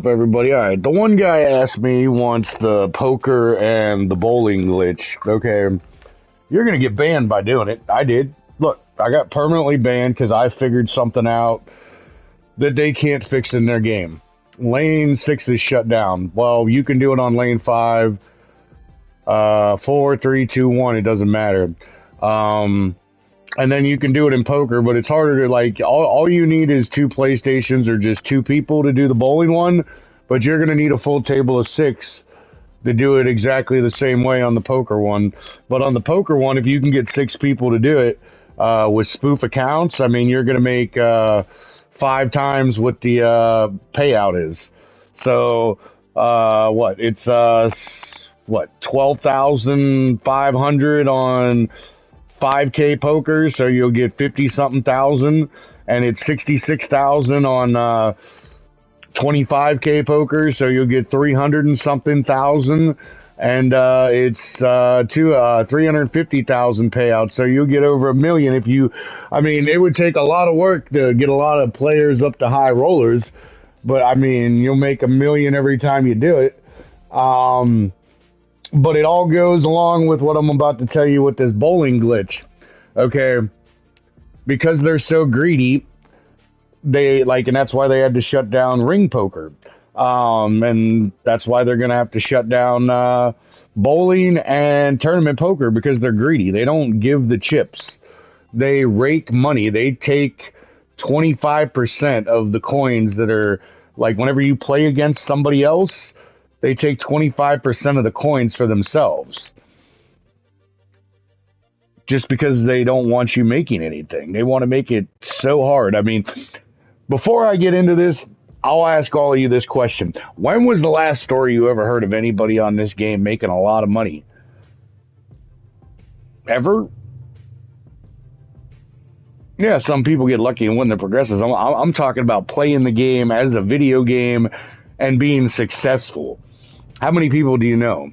Everybody, all right. The one guy asked me once the poker and the bowling glitch. Okay, you're gonna get banned by doing it. I did. Look, I got permanently banned because I figured something out that they can't fix in their game. Lane 6 is shut down. Well, you can do it on lane 5, 4, 3, 2, 1. It doesn't matter. Um, and then you can do it in poker, but it's harder to like. All you need is two PlayStations or just two people to do the bowling one, but you're gonna need a full table of 6 to do it exactly the same way on the poker one. But on the poker one, if you can get 6 people to do it with spoof accounts, I mean, you're gonna make 5 times what the payout is. So what? It's what 12,500 on 5K poker, so you'll get 50 something thousand, and it's 66,000 on 25K poker, so you'll get 300 and something thousand, and it's 350,000 payout, so you'll get over 1 million if you. I mean, it would take a lot of work to get a lot of players up to high rollers, but I mean, you'll make 1 million every time you do it. But it all goes along with what I'm about to tell you with this bowling glitch. Okay, because they're so greedy, they like, and that's why they had to shut down ring poker. And that's why they're gonna have to shut down bowling and tournament poker because they're greedy. They don't give the chips. They rake money. They take 25% of the coins that are like whenever you play against somebody else, they take 25% of the coins for themselves. Just because they don't want you making anything. They want to make it so hard. I mean, before I get into this, I'll ask all of you this question. When was the last story you ever heard of anybody on this game making a lot of money? Ever? Yeah, some people get lucky and win the progressives. I'm talking about playing the game as a video game and being successful. How many people do you know?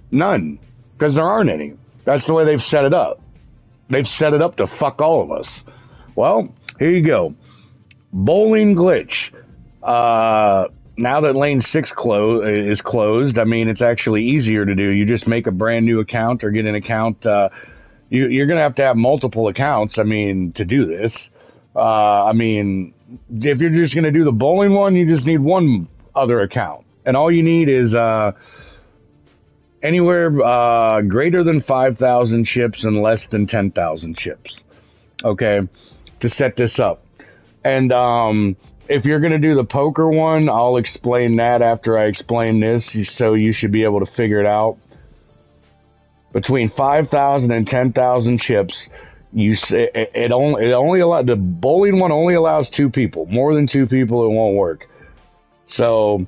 None. Because there aren't any. That's the way they've set it up. They've set it up to fuck all of us. Well, here you go. Bowling glitch. Now that lane 6 is closed, I mean, it's actually easier to do. You just make a brand new account or get an account. You're going to have multiple accounts, I mean, to do this. I mean, if you're just going to do the bowling one, you just need one other account. And all you need is anywhere greater than 5,000 chips and less than 10,000 chips. Okay, to set this up. And if you're going to do the poker one, I'll explain that after I explain this, so you should be able to figure it out. Between 5,000 and 10,000 chips, it only allows the bowling one only allows 2 people. More than 2 people, it won't work. So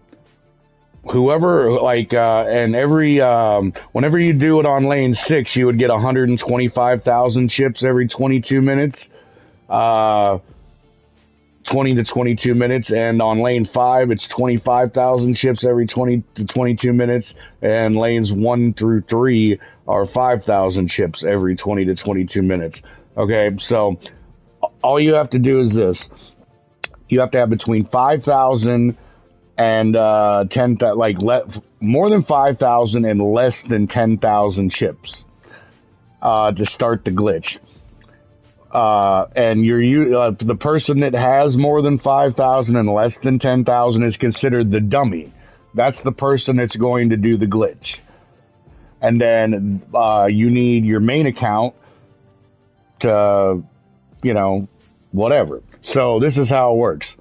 whoever and every whenever you do it on lane 6, you would get 125,000 chips every 22 minutes. 20 to 22 minutes, and on lane 5 it's 25,000 chips every 20 to 22 minutes, and lanes 1 through 3 are 5,000 chips every 20 to 22 minutes. Okay, so all you have to do is this. You have to have between 5,000 and 10,000, more than 5,000 and less than 10,000 chips to start the glitch. And the person that has more than 5,000 and less than 10,000 is considered the dummy. That's the person that's going to do the glitch. And then you need your main account to, whatever. So this is how it works.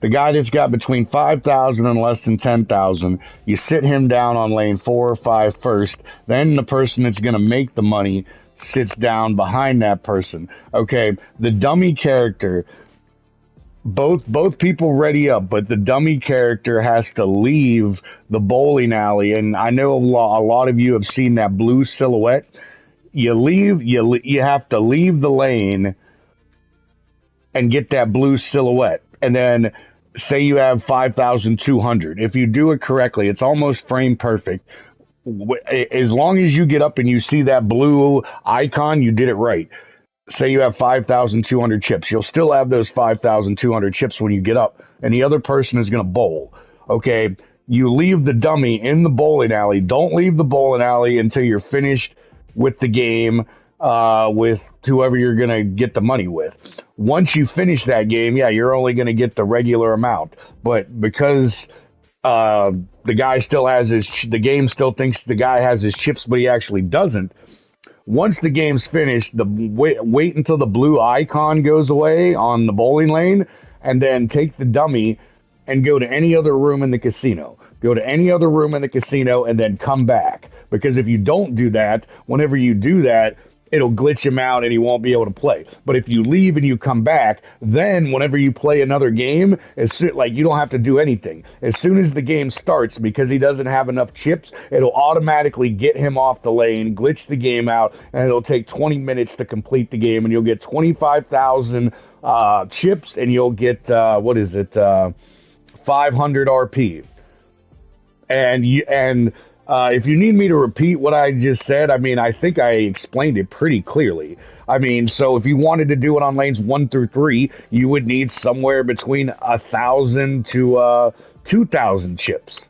The guy that's got between 5,000 and less than 10,000, you sit him down on lane 4 or 5 first. Then the person that's going to make the money sits down behind that person. Okay, the dummy character, both people ready up, but the dummy character has to leave the bowling alley. And I know a lot of you have seen that blue silhouette. You have to leave the lane and get that blue silhouette, and then say you have 5,200. If you do it correctly, it's almost frame perfect. As long as you get up and you see that blue icon, you did it right. say you have 5,200 chips. You'll still have those 5,200 chips when you get up, and the other person is going to bowl. Okay, you leave the dummy in the bowling alley. Don't leave the bowling alley until you're finished with the game, with whoever you're going to get the money with. Once you finish that game, yeah, you're only going to get the regular amount. But because the guy still has the game still thinks the guy has his chips, but he actually doesn't. Once the game's finished, wait until the blue icon goes away on the bowling lane, and then take the dummy and go to any other room in the casino. Go to any other room in the casino and then come back. Because if you don't do that, whenever you do that, it'll glitch him out and he won't be able to play. But if you leave and you come back, then whenever you play another game, you don't have to do anything. As soon as the game starts, because he doesn't have enough chips, it'll automatically get him off the lane, glitch the game out, and it'll take 20 minutes to complete the game, and you'll get 25,000 chips, and you'll get 500 RP. And if you need me to repeat what I just said, I mean, I think I explained it pretty clearly. I mean, so if you wanted to do it on lanes 1 through 3, you would need somewhere between 1,000 to 2,000 chips,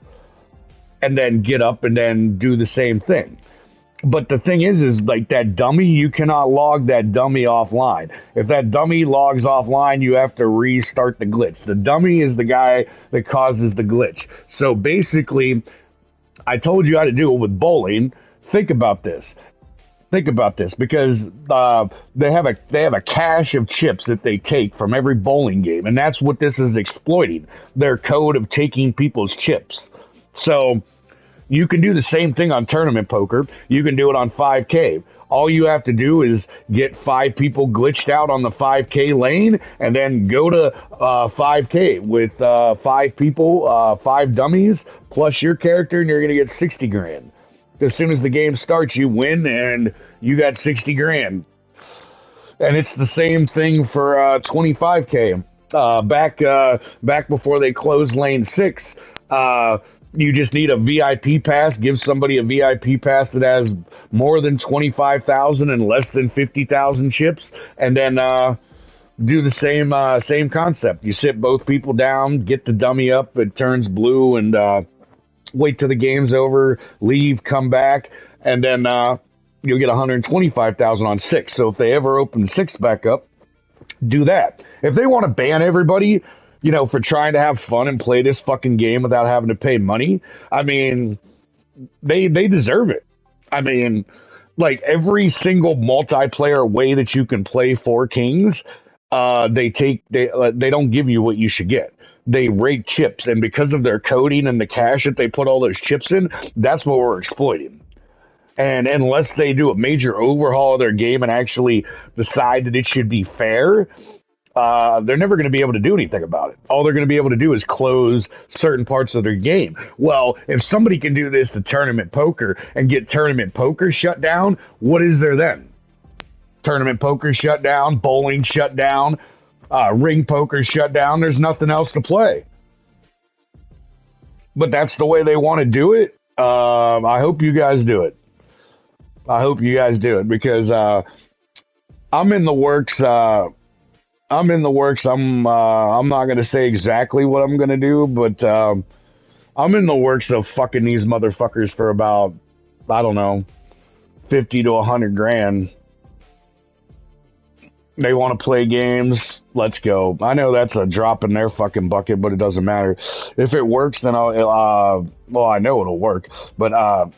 and then get up and then do the same thing. But the thing is like that dummy, you cannot log that dummy offline. If that dummy logs offline, you have to restart the glitch. The dummy is the guy that causes the glitch. So basically, I told you how to do it with bowling. Think about this. Think about this, because they have a cache of chips that they take from every bowling game, and that's what this is exploiting. Their code of taking people's chips. So you can do the same thing on tournament poker. You can do it on 5K. All you have to do is get 5 people glitched out on the 5K lane, and then go to 5K with 5 people, 5 dummies, plus your character, and you're going to get 60 grand. As soon as the game starts, you win, and you got 60 grand. And it's the same thing for 25K. Back before they closed lane 6, you just need a VIP pass. Give somebody a VIP pass that has more than 25,000 and less than 50,000 chips, and then do the same concept. You sit both people down, get the dummy up, it turns blue, and wait till the game's over, leave, come back, and then you'll get 125,000 on 6. So if they ever open 6 back up, do that. If they want to ban everybody, for trying to have fun and play this fucking game without having to pay money, I mean, they deserve it. I mean, like, every single multiplayer way that you can play 4 Kings, they don't give you what you should get. They rake chips, and because of their coding and the cache that they put all those chips in, that's what we're exploiting. And unless they do a major overhaul of their game and actually decide that it should be fair, they're never going to be able to do anything about it. All they're going to be able to do is close certain parts of their game. Well, if somebody can do this to tournament poker and get tournament poker shut down, what is there then? Tournament poker shut down, bowling shut down, ring poker shut down. There's nothing else to play. But that's the way they want to do it. I hope you guys do it. I hope you guys do it, because I'm in the works. I'm in the works. I'm not going to say exactly what I'm going to do, but I'm in the works of fucking these motherfuckers for about, I don't know, 50 to 100 grand. They want to play games. Let's go. I know that's a drop in their fucking bucket, but it doesn't matter. If it works, then I know it'll work. But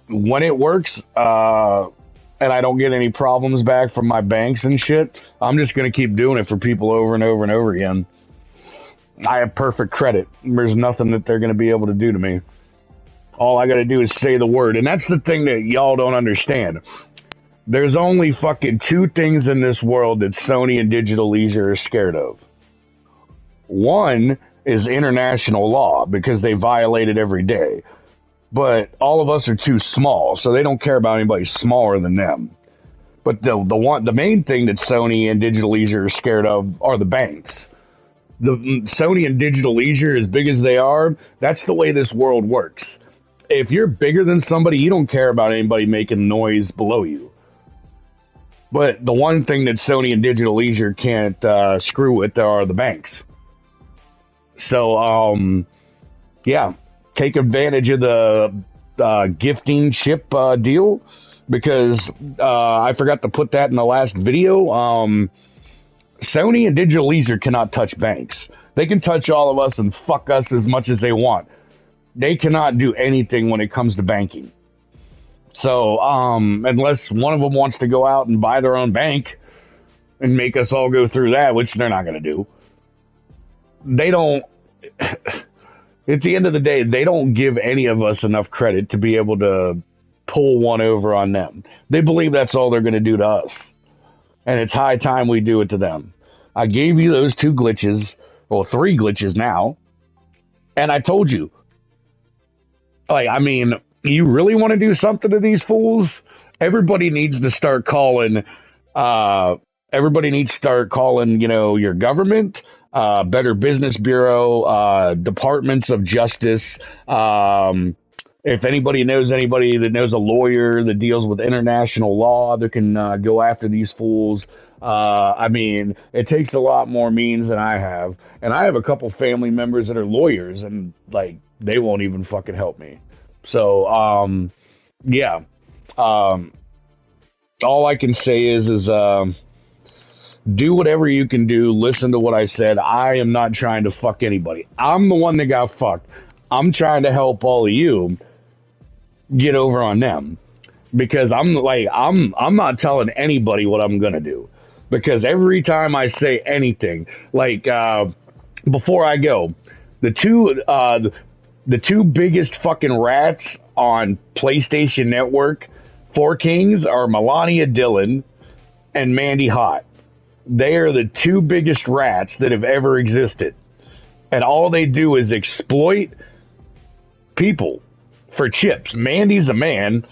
when it works, and I don't get any problems back from my banks and shit, I'm just going to keep doing it for people over and over and over again. I have perfect credit. There's nothing that they're going to be able to do to me. All I got to do is say the word. And that's the thing that y'all don't understand. There's only fucking 2 things in this world that Sony and Digital Leisure are scared of. One is international law, because they violate it every day. But all of us are too small, so they don't care about anybody smaller than them. But the main thing that Sony and Digital Leisure are scared of are the banks. The Sony and Digital Leisure, as big as they are, that's the way this world works. If you're bigger than somebody, you don't care about anybody making noise below you. But the one thing that Sony and Digital Leisure can't screw with are the banks. So, yeah, take advantage of the gifting chip deal, because I forgot to put that in the last video. Sony and Digital Leisure cannot touch banks. They can touch all of us and fuck us as much as they want. They cannot do anything when it comes to banking. So, unless one of them wants to go out and buy their own bank and make us all go through that, which they're not going to do. They don't, at the end of the day, they don't give any of us enough credit to be able to pull one over on them. They believe that's all they're going to do to us. And it's high time we do it to them. I gave you those 2 glitches, well, 3 glitches now. And I told you, like, I mean, you really want to do something to these fools? Everybody needs to start calling, you know, your government, Better Business Bureau, departments of justice. If anybody knows anybody that knows a lawyer that deals with international law that can go after these fools, I mean, it takes a lot more means than I have. And I have a couple family members that are lawyers, and, like, they won't even fucking help me. So, yeah. All I can say is do whatever you can do. Listen to what I said. I am not trying to fuck anybody. I'm the one that got fucked. I'm trying to help all of you get over on them, because I'm not telling anybody what I'm gonna do, because every time I say anything, like, before I go, the two biggest fucking rats on PlayStation Network, 4 Kings, are Melania Dillon and Mandy Hot. They are the 2 biggest rats that have ever existed. And all they do is exploit people for chips. Mandy's a man.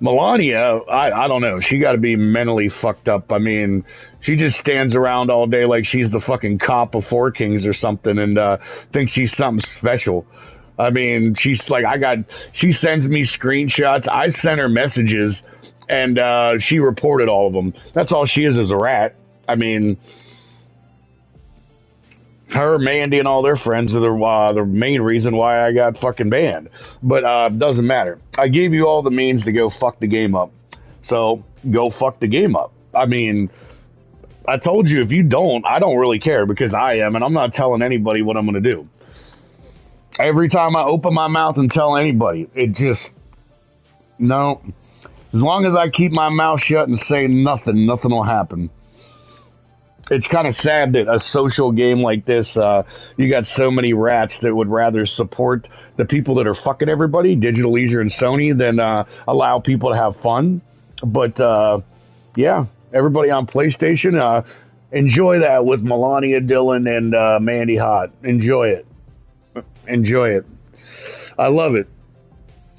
Melania, I don't know. She got to be mentally fucked up. I mean, she just stands around all day like she's the fucking cop of 4 Kings or something, and thinks she's something special. I mean, she's like, she sends me screenshots. I sent her messages, and she reported all of them. That's all she is a rat. I mean, her, Mandy, and all their friends are the main reason why I got fucking banned. But doesn't matter. I gave you all the means to go fuck the game up. So go fuck the game up. I mean, I told you, if you don't, I don't really care, because I am, and I'm not telling anybody what I'm going to do. Every time I open my mouth and tell anybody, it just, no. As long as I keep my mouth shut and say nothing, nothing will happen. It's kind of sad that a social game like this, you got so many rats that would rather support the people that are fucking everybody, Digital Leisure and Sony, than allow people to have fun. But, yeah, everybody on PlayStation, enjoy that with Melania Dillon and Mandy Hot. Enjoy it. Enjoy it. I love it.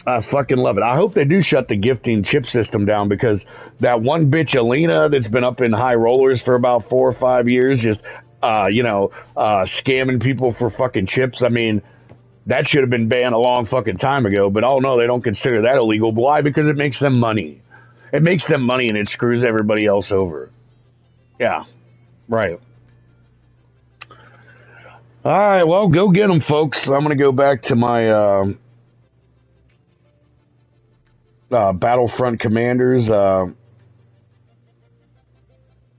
I fucking love it. I hope they do shut the gifting chip system down, because that one bitch, Alina, that's been up in high rollers for about 4 or 5 years, just, scamming people for fucking chips. I mean, that should have been banned a long fucking time ago, but oh no, they don't consider that illegal. Why? Because it makes them money. It makes them money, and it screws everybody else over. Yeah. Right. All right, well, go get them, folks. I'm going to go back to my Battlefront Commanders and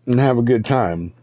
have a good time.